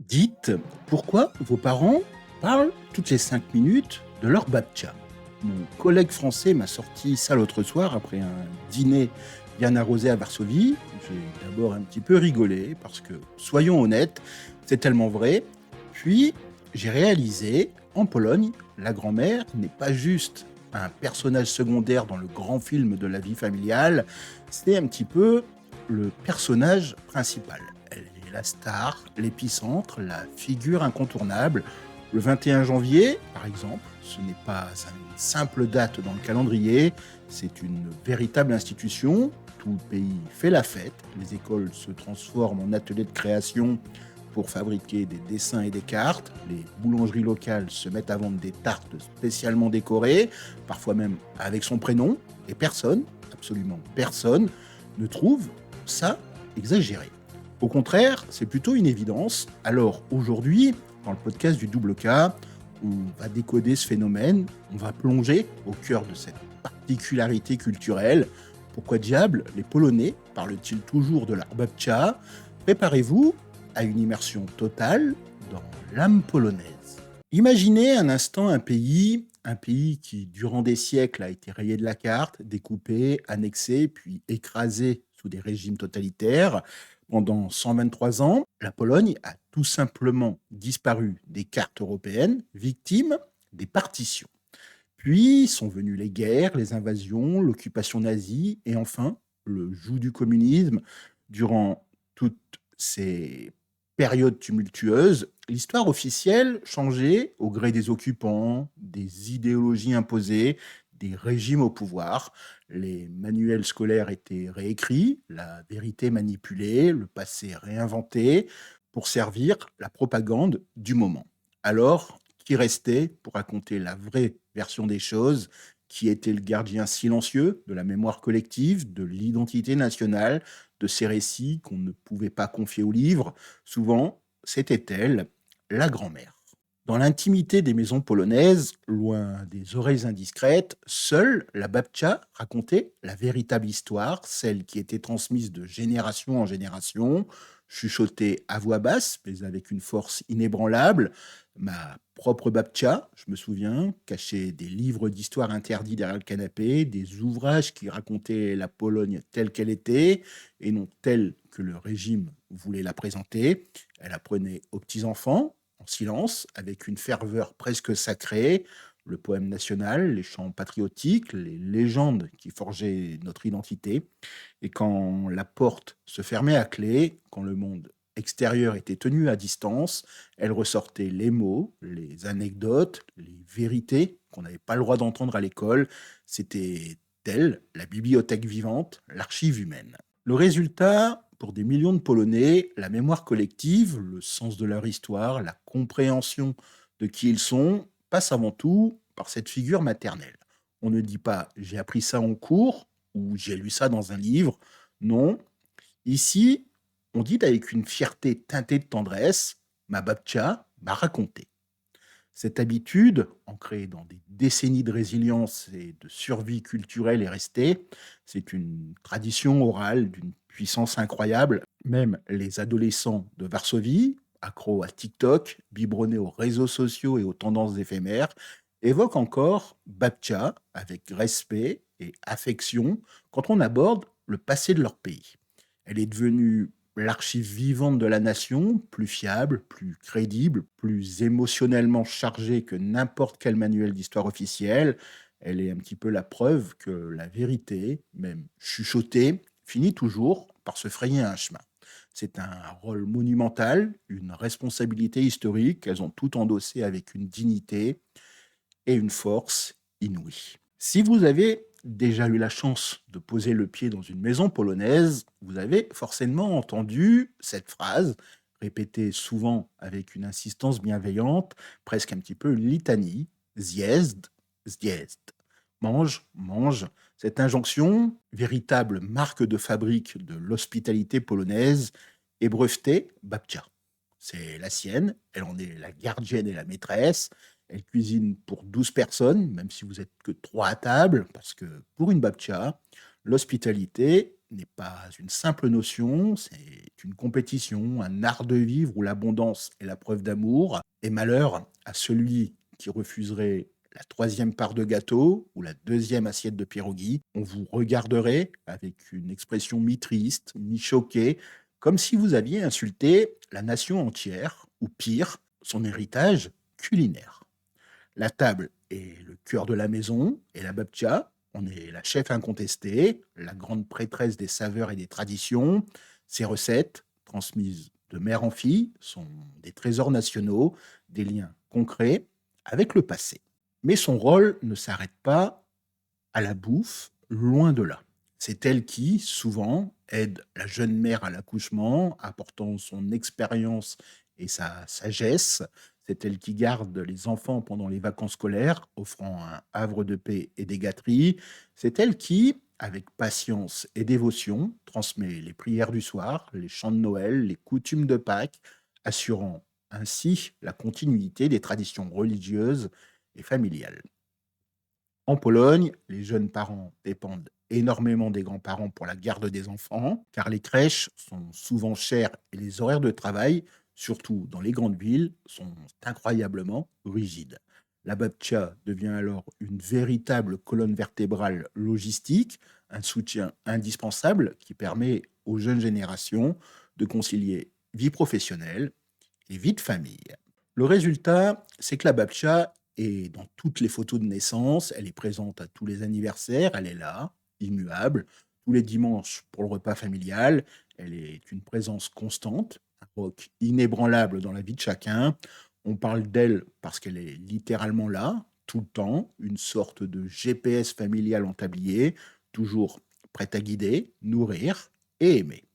Dites, pourquoi vos parents parlent toutes les 5 minutes de leur babtcha? Mon collègue français m'a sorti ça l'autre soir après un dîner bien arrosé à Varsovie. J'ai d'abord un petit peu rigolé parce que, soyons honnêtes, c'est tellement vrai. Puis, j'ai réalisé, en Pologne, la grand-mère n'est pas juste un personnage secondaire dans le grand film de la vie familiale, c'est un petit peu le personnage principal. Elle est la star, l'épicentre, la figure incontournable. Le 21 janvier, par exemple, ce n'est pas une simple date dans le calendrier, c'est une véritable institution. Tout le pays fait la fête, les écoles se transforment en ateliers de création pour fabriquer des dessins et des cartes, les boulangeries locales se mettent à vendre des tartes spécialement décorées, parfois même avec son prénom, et personne, absolument personne, ne trouve ça exagéré. Au contraire, c'est plutôt une évidence. Alors aujourd'hui, dans le podcast du Double K, on va décoder ce phénomène, on va plonger au cœur de cette particularité culturelle. Pourquoi diable les Polonais parlent-ils toujours de leur babcia? Préparez-vous à une immersion totale dans l'âme polonaise. Imaginez un instant un pays qui, durant des siècles, a été rayé de la carte, découpé, annexé, puis écrasé sous des régimes totalitaires. Pendant 123 ans, la Pologne a tout simplement disparu des cartes européennes, victime des partitions. Puis sont venues les guerres, les invasions, l'occupation nazie et enfin le joug du communisme. Durant toutes ces périodes tumultueuses, l'histoire officielle changeait au gré des occupants, des idéologies imposées, des régimes au pouvoir. Les manuels scolaires étaient réécrits, la vérité manipulée, le passé réinventé pour servir la propagande du moment. Alors, qui restait pour raconter la vraie version des choses, qui était le gardien silencieux de la mémoire collective, de l'identité nationale, de ces récits qu'on ne pouvait pas confier aux livres? Souvent, c'était elle, la grand-mère. Dans l'intimité des maisons polonaises, loin des oreilles indiscrètes, seule la babcia racontait la véritable histoire, celle qui était transmise de génération en génération, chuchotée à voix basse, mais avec une force inébranlable. Ma propre babcia, je me souviens, cachait des livres d'histoire interdits derrière le canapé, des ouvrages qui racontaient la Pologne telle qu'elle était, et non telle que le régime voulait la présenter. Elle apprenait aux petits-enfants, en silence, avec une ferveur presque sacrée, le poème national, les chants patriotiques, les légendes qui forgeaient notre identité. Et quand la porte se fermait à clé, quand le monde extérieur était tenu à distance, elle ressortait les mots, les anecdotes, les vérités qu'on n'avait pas le droit d'entendre à l'école. C'était elle, la bibliothèque vivante, l'archive humaine. Le résultat, pour des millions de Polonais, la mémoire collective, le sens de leur histoire, la compréhension de qui ils sont, passe avant tout par cette figure maternelle. On ne dit pas j'ai appris ça en cours ou j'ai lu ça dans un livre. Non. Ici, on dit avec une fierté teintée de tendresse, ma babcia m'a raconté. Cette habitude, ancrée dans des décennies de résilience et de survie culturelle, est restée. C'est une tradition orale d'une puissance incroyable. Même les adolescents de Varsovie, accros à TikTok, biberonnés aux réseaux sociaux et aux tendances éphémères, évoquent encore Babcha avec respect et affection quand on aborde le passé de leur pays. Elle est devenue l'archive vivante de la nation, plus fiable, plus crédible, plus émotionnellement chargée que n'importe quel manuel d'histoire officiel. Elle est un petit peu la preuve que la vérité, même chuchotée, finit toujours par se frayer un chemin. C'est un rôle monumental, une responsabilité historique qu'elles ont tout endossé avec une dignité et une force inouïe. Si vous avez déjà eu la chance de poser le pied dans une maison polonaise, vous avez forcément entendu cette phrase, répétée souvent avec une insistance bienveillante, presque un petit peu une litanie, zjezd, zjezd. Mange, mange. Cette injonction, véritable marque de fabrique de l'hospitalité polonaise, est brevetée Babcia. C'est la sienne, elle en est la gardienne et la maîtresse. Elle cuisine pour 12 personnes, même si vous êtes que 3 à table, parce que pour une babcia, l'hospitalité, n'est pas une simple notion, c'est une compétition, un art de vivre où l'abondance est la preuve d'amour, et malheur à celui qui refuserait la troisième part de gâteau ou la deuxième assiette de pierogi. On vous regarderait avec une expression mi-triste, mi-choquée, comme si vous aviez insulté la nation entière, ou pire, son héritage culinaire. La table est le cœur de la maison et la babcha, on est la chef incontestée, la grande prêtresse des saveurs et des traditions. Ses recettes, transmises de mère en fille, sont des trésors nationaux, des liens concrets avec le passé. Mais son rôle ne s'arrête pas à la bouffe, loin de là. C'est elle qui, souvent, aide la jeune mère à l'accouchement, apportant son expérience et sa sagesse. C'est elle qui garde les enfants pendant les vacances scolaires, offrant un havre de paix et des gâteries. C'est elle qui, avec patience et dévotion, transmet les prières du soir, les chants de Noël, les coutumes de Pâques, assurant ainsi la continuité des traditions religieuses et familiales. En Pologne, les jeunes parents dépendent énormément des grands-parents pour la garde des enfants, car les crèches sont souvent chères et les horaires de travail, surtout dans les grandes villes, sont incroyablement rigides. La babcha devient alors une véritable colonne vertébrale logistique, un soutien indispensable qui permet aux jeunes générations de concilier vie professionnelle et vie de famille. Le résultat, c'est que la babcha est dans toutes les photos de naissance, elle est présente à tous les anniversaires, elle est là, immuable, tous les dimanches pour le repas familial, elle est une présence constante, un roc inébranlable dans la vie de chacun. On parle d'elle parce qu'elle est littéralement là, tout le temps, une sorte de GPS familial en tablier, toujours prête à guider, nourrir et aimer.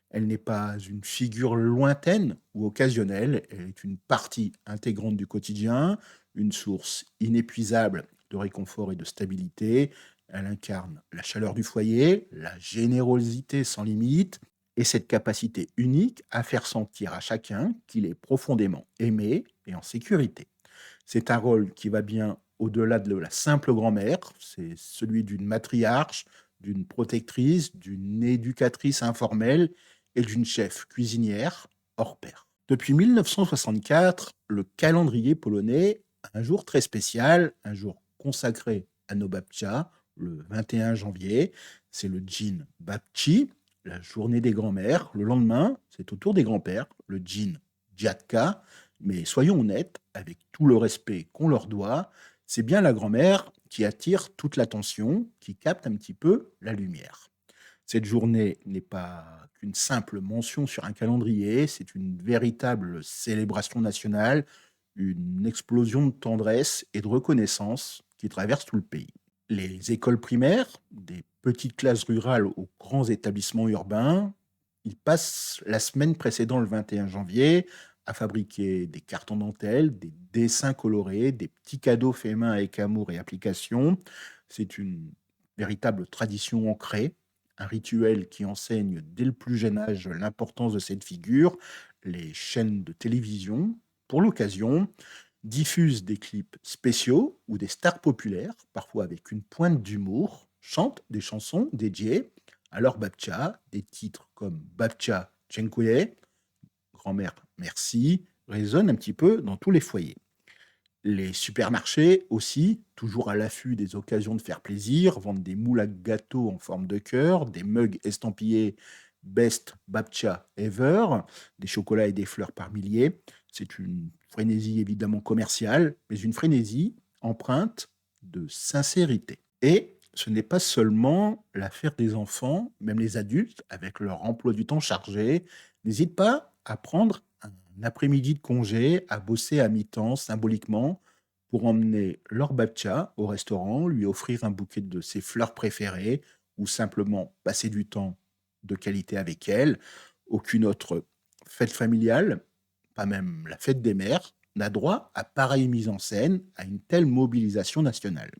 Elle n'est pas une figure lointaine ou occasionnelle, elle est une partie intégrante du quotidien, une source inépuisable de réconfort et de stabilité. Elle incarne la chaleur du foyer, la générosité sans limite et cette capacité unique à faire sentir à chacun qu'il est profondément aimé et en sécurité. C'est un rôle qui va bien au-delà de la simple grand-mère, c'est celui d'une matriarche, d'une protectrice, d'une éducatrice informelle et d'une chef cuisinière hors pair. Depuis 1964, le calendrier polonais a un jour très spécial, un jour consacré à nos babcia, le 21 janvier. C'est le Dzień Babci, la journée des grands-mères. Le lendemain, c'est au tour des grands-pères, le Dzień Dziadka. Mais soyons honnêtes, avec tout le respect qu'on leur doit, c'est bien la grand-mère qui attire toute l'attention, qui capte un petit peu la lumière. Cette journée n'est pas qu'une simple mention sur un calendrier, c'est une véritable célébration nationale, une explosion de tendresse et de reconnaissance qui traverse tout le pays. Les écoles primaires, des petites classes rurales aux grands établissements urbains, ils passent la semaine précédant le 21 janvier à fabriquer des cartons dentelles, des dessins colorés, des petits cadeaux faits main avec amour et application. C'est une véritable tradition ancrée, un rituel qui enseigne dès le plus jeune âge l'importance de cette figure. Les chaînes de télévision, pour l'occasion, diffusent des clips spéciaux où des stars populaires, parfois avec une pointe d'humour, chantent des chansons dédiées à leur babcha, des titres comme Babcha Dziękuję, grand-mère merci, résonnent un petit peu dans tous les foyers. Les supermarchés aussi, toujours à l'affût des occasions de faire plaisir, vendent des moules à gâteaux en forme de cœur, des mugs estampillés Best Babcha Ever, des chocolats et des fleurs par milliers. C'est une frénésie évidemment commerciale, mais une frénésie empreinte de sincérité. Et ce n'est pas seulement l'affaire des enfants, même les adultes, avec leur emploi du temps chargé, n'hésitent pas à prendre un après-midi de congé, à bosser à mi-temps symboliquement pour emmener leur babcha au restaurant, lui offrir un bouquet de ses fleurs préférées ou simplement passer du temps de qualité avec elle. Aucune autre fête familiale, pas même la fête des mères, n'a droit à pareille mise en scène, à une telle mobilisation nationale.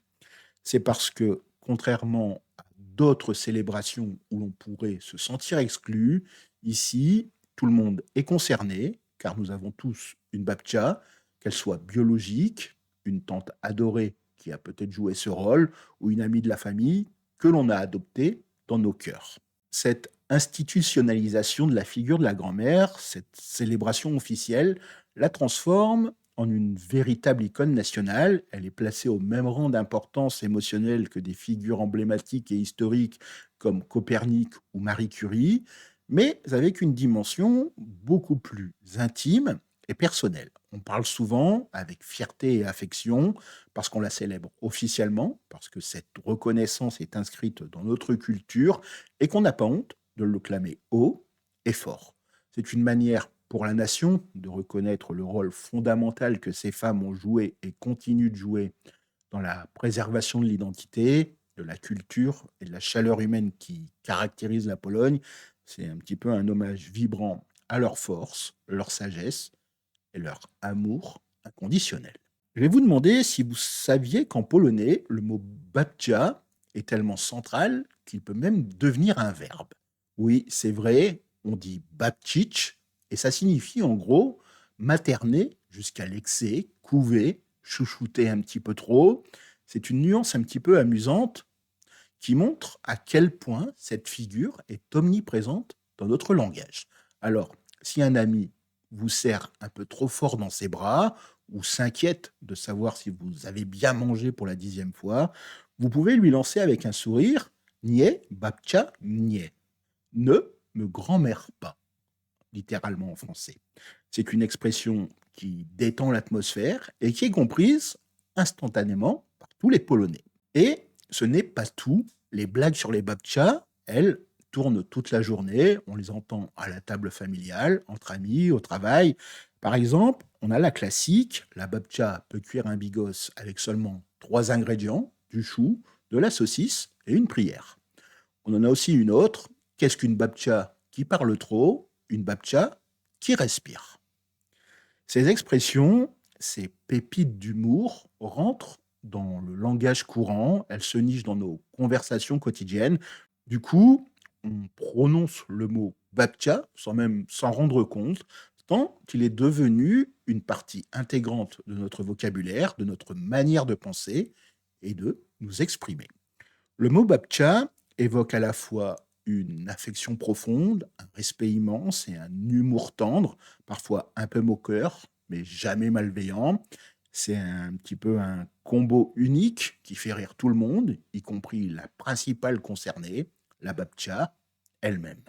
C'est parce que, contrairement à d'autres célébrations où l'on pourrait se sentir exclu, ici, tout le monde est concerné, car nous avons tous une babcha, qu'elle soit biologique, une tante adorée qui a peut-être joué ce rôle, ou une amie de la famille que l'on a adoptée dans nos cœurs. Cette institutionnalisation de la figure de la grand-mère, cette célébration officielle, la transforme en une véritable icône nationale. Elle est placée au même rang d'importance émotionnelle que des figures emblématiques et historiques comme Copernic ou Marie Curie, mais avec une dimension beaucoup plus intime et personnelle. On parle souvent avec fierté et affection parce qu'on la célèbre officiellement, parce que cette reconnaissance est inscrite dans notre culture et qu'on n'a pas honte de le clamer haut et fort. C'est une manière pour la nation de reconnaître le rôle fondamental que ces femmes ont joué et continuent de jouer dans la préservation de l'identité, de la culture et de la chaleur humaine qui caractérise la Pologne. C'est un petit peu un hommage vibrant à leur force, leur sagesse et leur amour inconditionnel. Je vais vous demander si vous saviez qu'en polonais, le mot babcia est tellement central qu'il peut même devenir un verbe. Oui, c'est vrai, on dit babcic et ça signifie en gros materner jusqu'à l'excès, couver, chouchouter un petit peu trop. C'est une nuance un petit peu amusante qui montre à quel point cette figure est omniprésente dans notre langage. Alors, si un ami vous serre un peu trop fort dans ses bras ou s'inquiète de savoir si vous avez bien mangé pour la 10e fois, vous pouvez lui lancer avec un sourire: Nie, babcia, nie. Ne me grand-mère pas, littéralement en français. C'est une expression qui détend l'atmosphère et qui est comprise instantanément par tous les Polonais. Et ce n'est pas tout. Les blagues sur les babchas, elles, tournent toute la journée. On les entend à la table familiale, entre amis, au travail. Par exemple, on a la classique, la babcha peut cuire un bigos avec seulement 3 ingrédients, du chou, de la saucisse et une prière. On en a aussi une autre, qu'est-ce qu'une babcha qui parle trop? Une babcha qui respire. Ces expressions, ces pépites d'humour rentrent dans le langage courant, elles se nichent dans nos conversations quotidiennes. Du coup, on prononce le mot babcha sans même s'en rendre compte, tant qu'il est devenu une partie intégrante de notre vocabulaire, de notre manière de penser et de nous exprimer. Le mot babcha évoque à la fois une affection profonde, un respect immense et un humour tendre, parfois un peu moqueur, mais jamais malveillant. C'est un petit peu un combo unique qui fait rire tout le monde, y compris la principale concernée, la babcha elle-même.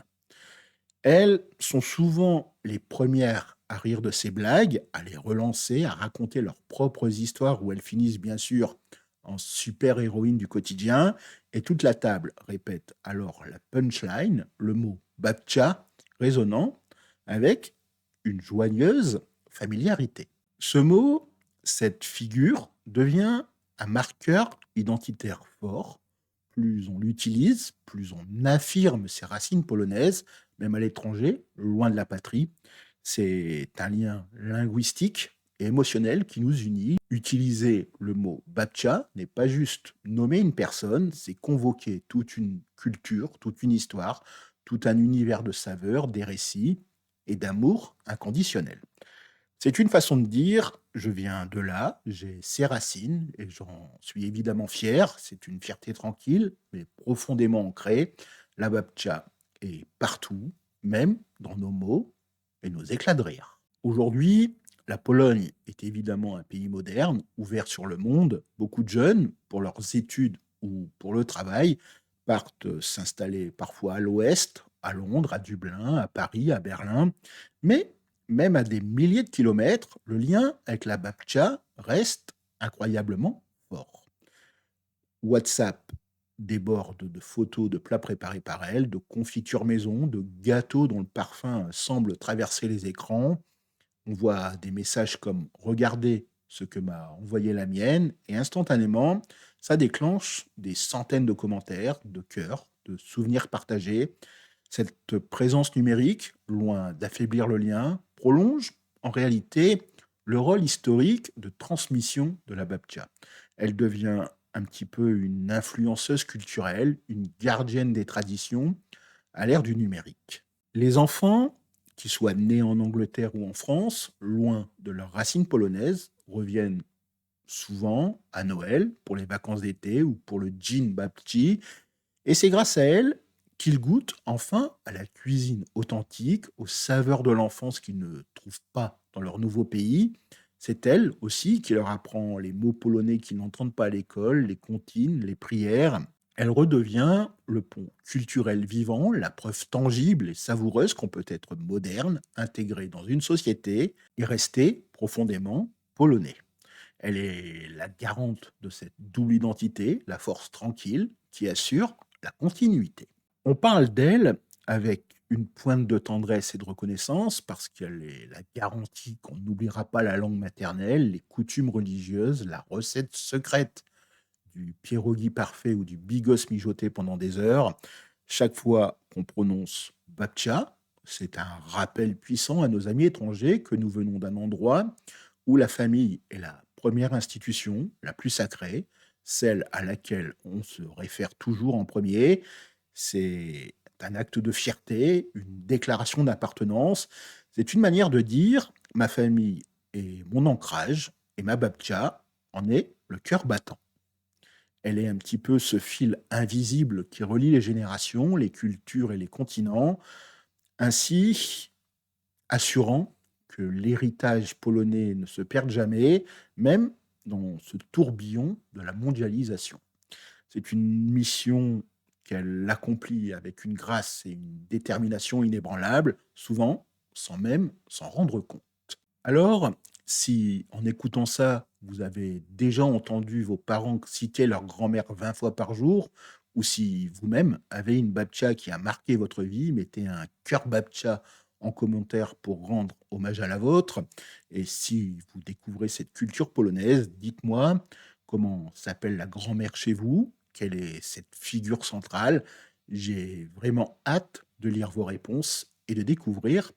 Elles sont souvent les premières à rire de ces blagues, à les relancer, à raconter leurs propres histoires où elles finissent bien sûr en super-héroïne du quotidien. Et toute la table répète alors la punchline, le mot babcha, résonnant avec une joyeuse familiarité. Ce mot, cette figure, devient un marqueur identitaire fort. Plus on l'utilise, plus on affirme ses racines polonaises, même à l'étranger, loin de la patrie. C'est un lien linguistique et émotionnel qui nous unit. Utiliser le mot babcha n'est pas juste nommer une personne, c'est convoquer toute une culture, toute une histoire, tout un univers de saveurs, des récits et d'amour inconditionnel. C'est une façon de dire, je viens de là, j'ai ces racines et j'en suis évidemment fier. C'est une fierté tranquille, mais profondément ancrée. La babcha est partout, même dans nos mots et nos éclats de rire. Aujourd'hui, la Pologne est évidemment un pays moderne, ouvert sur le monde. Beaucoup de jeunes, pour leurs études ou pour le travail, partent s'installer parfois à l'ouest, à Londres, à Dublin, à Paris, à Berlin. Mais même à des milliers de kilomètres, le lien avec la babcha reste incroyablement fort. WhatsApp déborde de photos de plats préparés par elle, de confitures maison, de gâteaux dont le parfum semble traverser les écrans. On voit des messages comme «Regardez ce que m'a envoyé la mienne» et instantanément, ça déclenche des centaines de commentaires, de cœurs, de souvenirs partagés. Cette présence numérique, loin d'affaiblir le lien, prolonge en réalité le rôle historique de transmission de la babcha. Elle devient un petit peu une influenceuse culturelle, une gardienne des traditions à l'ère du numérique. Les enfants, qu'ils soient nés en Angleterre ou en France, loin de leurs racines polonaises, reviennent souvent à Noël pour les vacances d'été ou pour le Jean Babci, et c'est grâce à elle qu'ils goûtent enfin à la cuisine authentique, aux saveurs de l'enfance qu'ils ne trouvent pas dans leur nouveau pays. C'est elle aussi qui leur apprend les mots polonais qu'ils n'entendent pas à l'école, les comptines, les prières. Elle redevient le pont culturel vivant, la preuve tangible et savoureuse qu'on peut être moderne, intégré dans une société et rester profondément polonais. Elle est la garante de cette double identité, la force tranquille qui assure la continuité. On parle d'elle avec une pointe de tendresse et de reconnaissance parce qu'elle est la garantie qu'on n'oubliera pas la langue maternelle, les coutumes religieuses, la recette secrète du pierogi parfait ou du bigos mijoté pendant des heures. Chaque fois qu'on prononce babcha, c'est un rappel puissant à nos amis étrangers que nous venons d'un endroit où la famille est la première institution, la plus sacrée, celle à laquelle on se réfère toujours en premier. C'est un acte de fierté, une déclaration d'appartenance. C'est une manière de dire ma famille est mon ancrage et ma babcha en est le cœur battant. Elle est un petit peu ce fil invisible qui relie les générations, les cultures et les continents, ainsi assurant que l'héritage polonais ne se perde jamais, même dans ce tourbillon de la mondialisation. C'est une mission qu'elle accomplit avec une grâce et une détermination inébranlables, souvent sans même s'en rendre compte. Alors, si en écoutant ça, vous avez déjà entendu vos parents citer leur grand-mère 20 fois par jour, ou si vous-même avez une babcha qui a marqué votre vie, mettez un cœur babcha en commentaire pour rendre hommage à la vôtre. Et si vous découvrez cette culture polonaise, dites-moi comment s'appelle la grand-mère chez vous, quelle est cette figure centrale. J'ai vraiment hâte de lire vos réponses et de découvrir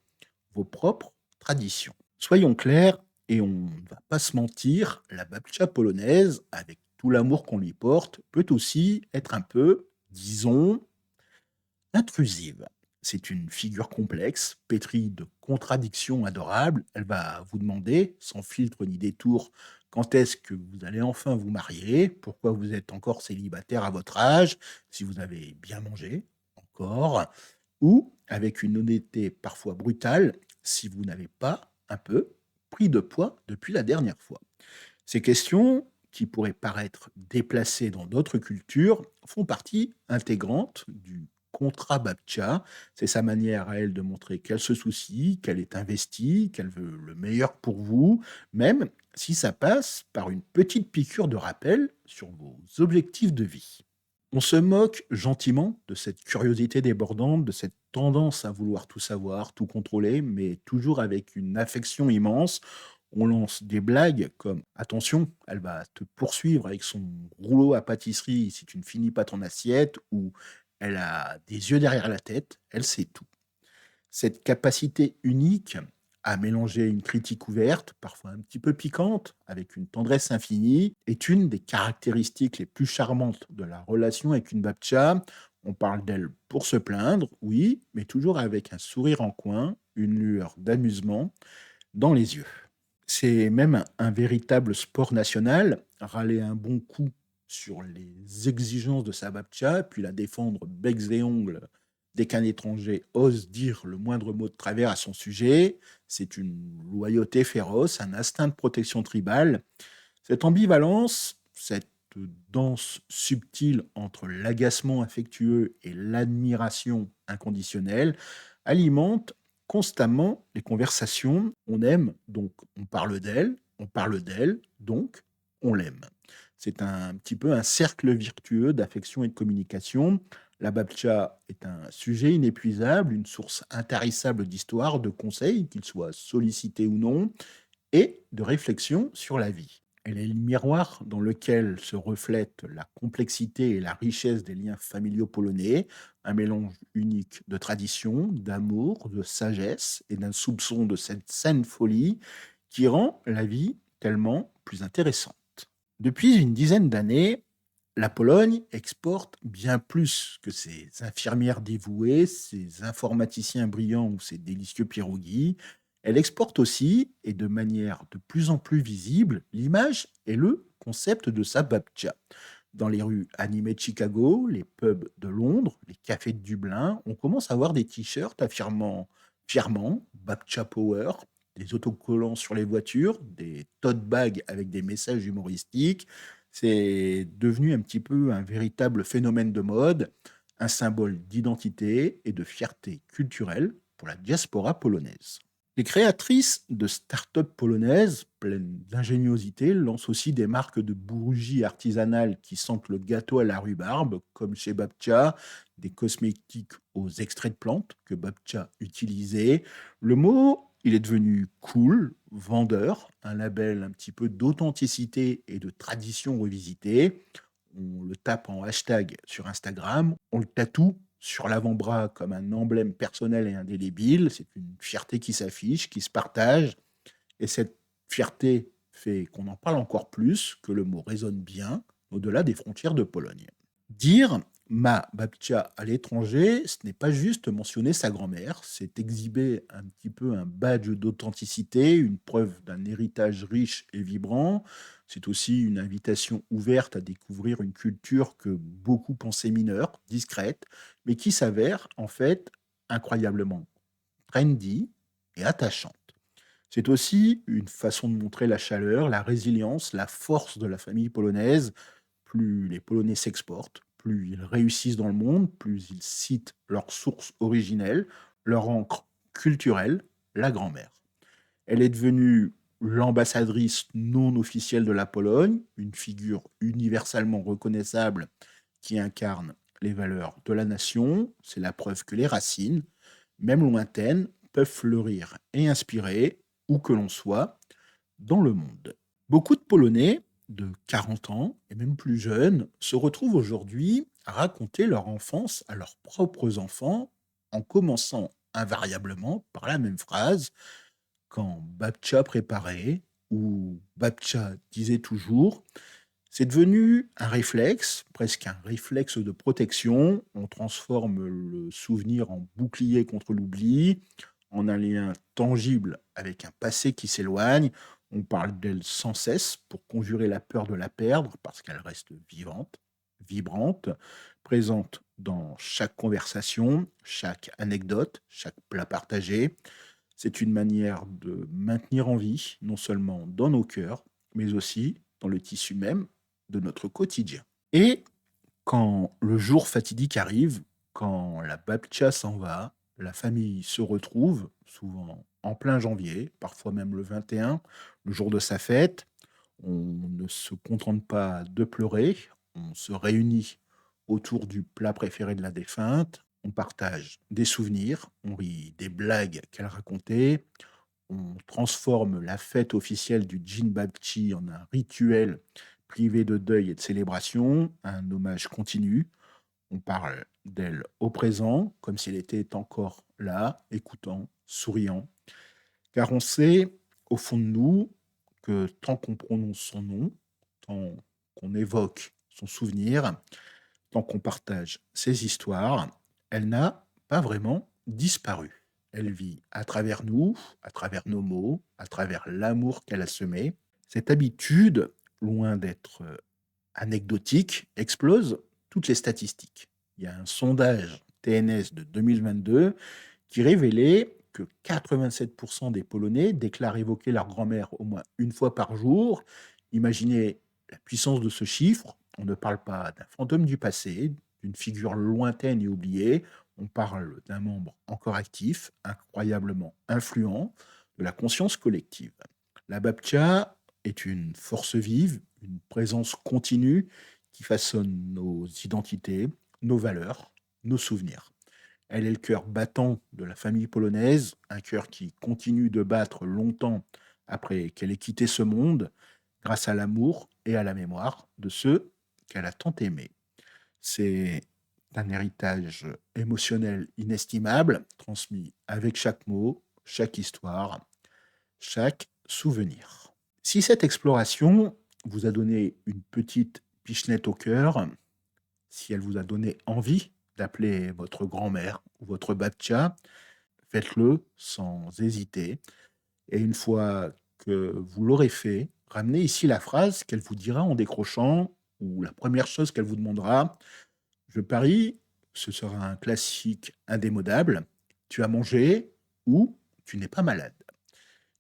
vos propres traditions. Soyons clairs, et on ne va pas se mentir, la babcha polonaise, avec tout l'amour qu'on lui porte, peut aussi être un peu, disons, intrusive. C'est une figure complexe, pétrie de contradictions adorables. Elle va vous demander, sans filtre ni détour, quand est-ce que vous allez enfin vous marier, pourquoi vous êtes encore célibataire à votre âge, si vous avez bien mangé, encore, ou, avec une honnêteté parfois brutale, si vous n'avez pas un peu pris de poids depuis la dernière fois. Ces questions, qui pourraient paraître déplacées dans d'autres cultures, font partie intégrante du contrat Babcha. C'est sa manière à elle de montrer qu'elle se soucie, qu'elle est investie, qu'elle veut le meilleur pour vous, même si ça passe par une petite piqûre de rappel sur vos objectifs de vie. On se moque gentiment de cette curiosité débordante, de cette tendance à vouloir tout savoir, tout contrôler, mais toujours avec une affection immense. On lance des blagues comme attention, elle va te poursuivre avec son rouleau à pâtisserie si tu ne finis pas ton assiette, ou elle a des yeux derrière la tête, elle sait tout. Cette capacité unique à mélanger une critique ouverte, parfois un petit peu piquante, avec une tendresse infinie, est une des caractéristiques les plus charmantes de la relation avec une babcha. On parle d'elle pour se plaindre, oui, mais toujours avec un sourire en coin, une lueur d'amusement dans les yeux. C'est même un véritable sport national, râler un bon coup sur les exigences de sa babcha, puis la défendre becs et ongles dès qu'un étranger ose dire le moindre mot de travers à son sujet. C'est une loyauté féroce, un instinct de protection tribale. Cette ambivalence, cette danse subtile entre l'agacement affectueux et l'admiration inconditionnelle, alimente constamment les conversations. On aime, donc on parle d'elle, donc on l'aime. C'est un petit peu un cercle virtueux d'affection et de communication. La babcha est un sujet inépuisable, une source intarissable d'histoire, de conseils, qu'ils soient sollicités ou non, et de réflexion sur la vie. Elle est le miroir dans lequel se reflète la complexité et la richesse des liens familiaux polonais, un mélange unique de tradition, d'amour, de sagesse et d'un soupçon de cette saine folie qui rend la vie tellement plus intéressante. Depuis une dizaine d'années, la Pologne exporte bien plus que ses infirmières dévouées, ses informaticiens brillants ou ses délicieux pierogies. Elle exporte aussi, et de manière de plus en plus visible, l'image et le concept de sa babcha. Dans les rues animées de Chicago, les pubs de Londres, les cafés de Dublin, on commence à voir des t-shirts affirmant fièrement Babcha Power, des autocollants sur les voitures, des tote bags avec des messages humoristiques. C'est devenu un petit peu un véritable phénomène de mode, un symbole d'identité et de fierté culturelle pour la diaspora polonaise. Les créatrices de start-up polonaises, pleines d'ingéniosité, lancent aussi des marques de bougies artisanales qui sentent le gâteau à la rhubarbe, comme chez Babcha, des cosmétiques aux extraits de plantes que Babcha utilisait. Le mot, il est devenu cool, vendeur, un label un petit peu d'authenticité et de tradition revisitée. On le tape en hashtag sur Instagram, on le tatoue sur l'avant-bras comme un emblème personnel et indélébile. C'est une fierté qui s'affiche, qui se partage. Et cette fierté fait qu'on en parle encore plus, que le mot résonne bien au-delà des frontières de Pologne. Dire ma babcia à l'étranger, ce n'est pas juste mentionner sa grand-mère, c'est exhiber un petit peu un badge d'authenticité, une preuve d'un héritage riche et vibrant. C'est aussi une invitation ouverte à découvrir une culture que beaucoup pensaient mineure, discrète, mais qui s'avère en fait incroyablement trendy et attachante. C'est aussi une façon de montrer la chaleur, la résilience, la force de la famille polonaise. Plus les Polonais s'exportent, plus ils réussissent dans le monde, plus ils citent leurs sources originelles, leur ancre culturelle, la grand-mère. Elle est devenue l'ambassadrice non officielle de la Pologne, une figure universellement reconnaissable qui incarne les valeurs de la nation. C'est la preuve que les racines, même lointaines, peuvent fleurir et inspirer où que l'on soit dans le monde. Beaucoup de Polonais de 40 ans et même plus jeunes se retrouvent aujourd'hui à raconter leur enfance à leurs propres enfants en commençant invariablement par la même phrase: quand Babcha préparait ou Babcha disait toujours. C'est devenu un réflexe, presque un réflexe de protection. On transforme le souvenir en bouclier contre l'oubli, en un lien tangible avec un passé qui s'éloigne. On parle d'elle sans cesse pour conjurer la peur de la perdre parce qu'elle reste vivante, vibrante, présente dans chaque conversation, chaque anecdote, chaque plat partagé. C'est une manière de maintenir en vie, non seulement dans nos cœurs, mais aussi dans le tissu même de notre quotidien. Et quand le jour fatidique arrive, quand la babcha s'en va, la famille se retrouve, souvent en plein janvier, parfois même le 21, le jour de sa fête. On ne se contente pas de pleurer, on se réunit autour du plat préféré de la défunte, on partage des souvenirs, on rit des blagues qu'elle racontait, on transforme la fête officielle du Jinbabchi en un rituel privé de deuil et de célébration, un hommage continu. On parle d'elle au présent, comme si elle était encore là, écoutant, souriant, car on sait, au fond de nous, que tant qu'on prononce son nom, tant qu'on évoque son souvenir, tant qu'on partage ses histoires, elle n'a pas vraiment disparu. Elle vit à travers nous, à travers nos mots, à travers l'amour qu'elle a semé. Cette habitude, loin d'être anecdotique, explose toutes les statistiques. Il y a un sondage TNS de 2022 qui révélait que 87% des Polonais déclarent évoquer leur grand-mère au moins une fois par jour. Imaginez la puissance de ce chiffre. On ne parle pas d'un fantôme du passé, d'une figure lointaine et oubliée. On parle d'un membre encore actif, incroyablement influent de la conscience collective. La Babcha est une force vive, une présence continue qui façonne nos identités, nos valeurs, nos souvenirs. Elle est le cœur battant de la famille polonaise, un cœur qui continue de battre longtemps après qu'elle ait quitté ce monde, grâce à l'amour et à la mémoire de ceux qu'elle a tant aimés. C'est un héritage émotionnel inestimable, transmis avec chaque mot, chaque histoire, chaque souvenir. Si cette exploration vous a donné une petite pichenette au cœur, si elle vous a donné envie d'appeler votre grand-mère ou votre babcha, faites-le sans hésiter. Et une fois que vous l'aurez fait, ramenez ici la phrase qu'elle vous dira en décrochant: où la première chose qu'elle vous demandera, je parie, ce sera un classique indémodable: «Tu as mangé?» ou «Tu n'es pas malade?»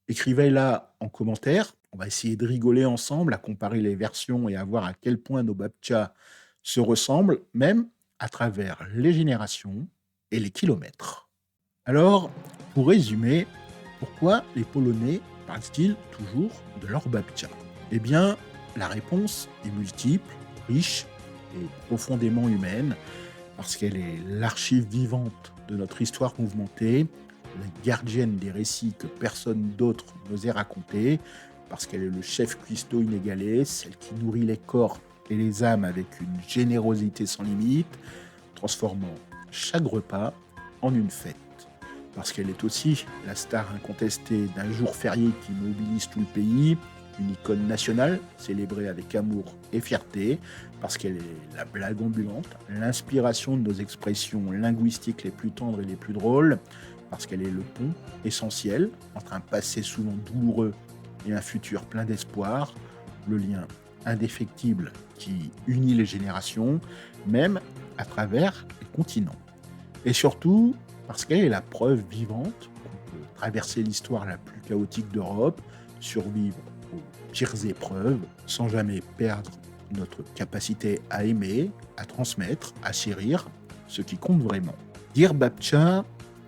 Écrivez-la en commentaire. On va essayer de rigoler ensemble, à comparer les versions et à voir à quel point nos babtchas se ressemblent, même à travers les générations et les kilomètres. Alors, pour résumer, pourquoi les Polonais parlent-ils toujours de leur babtcha? Eh bien, la réponse est multiple, riche et profondément humaine, parce qu'elle est l'archive vivante de notre histoire mouvementée, la gardienne des récits que personne d'autre n'osait raconter, parce qu'elle est le chef cuistot inégalé, celle qui nourrit les corps et les âmes avec une générosité sans limite, transformant chaque repas en une fête. Parce qu'elle est aussi la star incontestée d'un jour férié qui mobilise tout le pays, une icône nationale célébrée avec amour et fierté, parce qu'elle est la blague ambulante, l'inspiration de nos expressions linguistiques les plus tendres et les plus drôles, parce qu'elle est le pont essentiel entre un passé souvent douloureux et un futur plein d'espoir, le lien indéfectible qui unit les générations, même à travers les continents. Et surtout, parce qu'elle est la preuve vivante qu'on peut traverser l'histoire la plus chaotique d'Europe, survivre aux pires épreuves, sans jamais perdre notre capacité à aimer, à transmettre, à chérir, ce qui compte vraiment. Dire Babcha,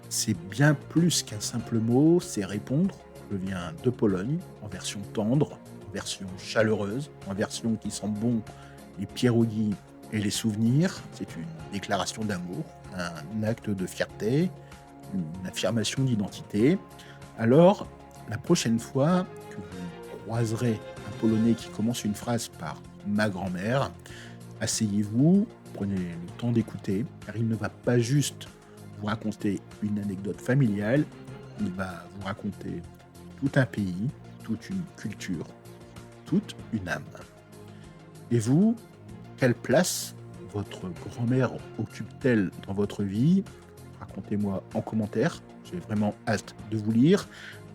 c'est bien plus qu'un simple mot, c'est répondre. Je viens de Pologne, en version tendre, en version chaleureuse, en version qui sent bon les pierogies et les souvenirs. C'est une déclaration d'amour, un acte de fierté, une affirmation d'identité. Alors, la prochaine fois que vous croiserez un Polonais qui commence une phrase par ma grand-mère, asseyez-vous, prenez le temps d'écouter, car il ne va pas juste vous raconter une anecdote familiale, il va vous raconter tout un pays, toute une culture, toute une âme. Et vous, quelle place votre grand-mère occupe-t-elle dans votre vie? Racontez-moi en commentaire, j'ai vraiment hâte de vous lire.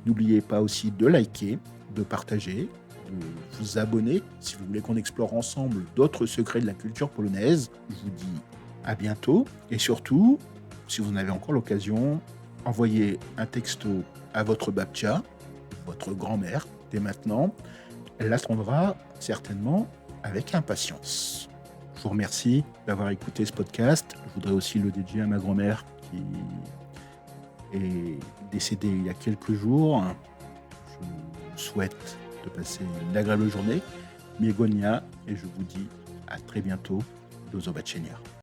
N'oubliez pas aussi de liker, de partager, de vous abonner si vous voulez qu'on explore ensemble d'autres secrets de la culture polonaise. Je vous dis à bientôt et surtout, si vous en avez encore l'occasion, envoyez un texto à votre babcha, votre grand-mère, dès maintenant. Elle l'attendra certainement avec impatience. Je vous remercie d'avoir écouté ce podcast. Je voudrais aussi le dédier à ma grand-mère qui est décédée il y a quelques jours. Je vous souhaite de passer une agréable journée. Miegonia, et je vous dis à très bientôt. Do zobaczenia.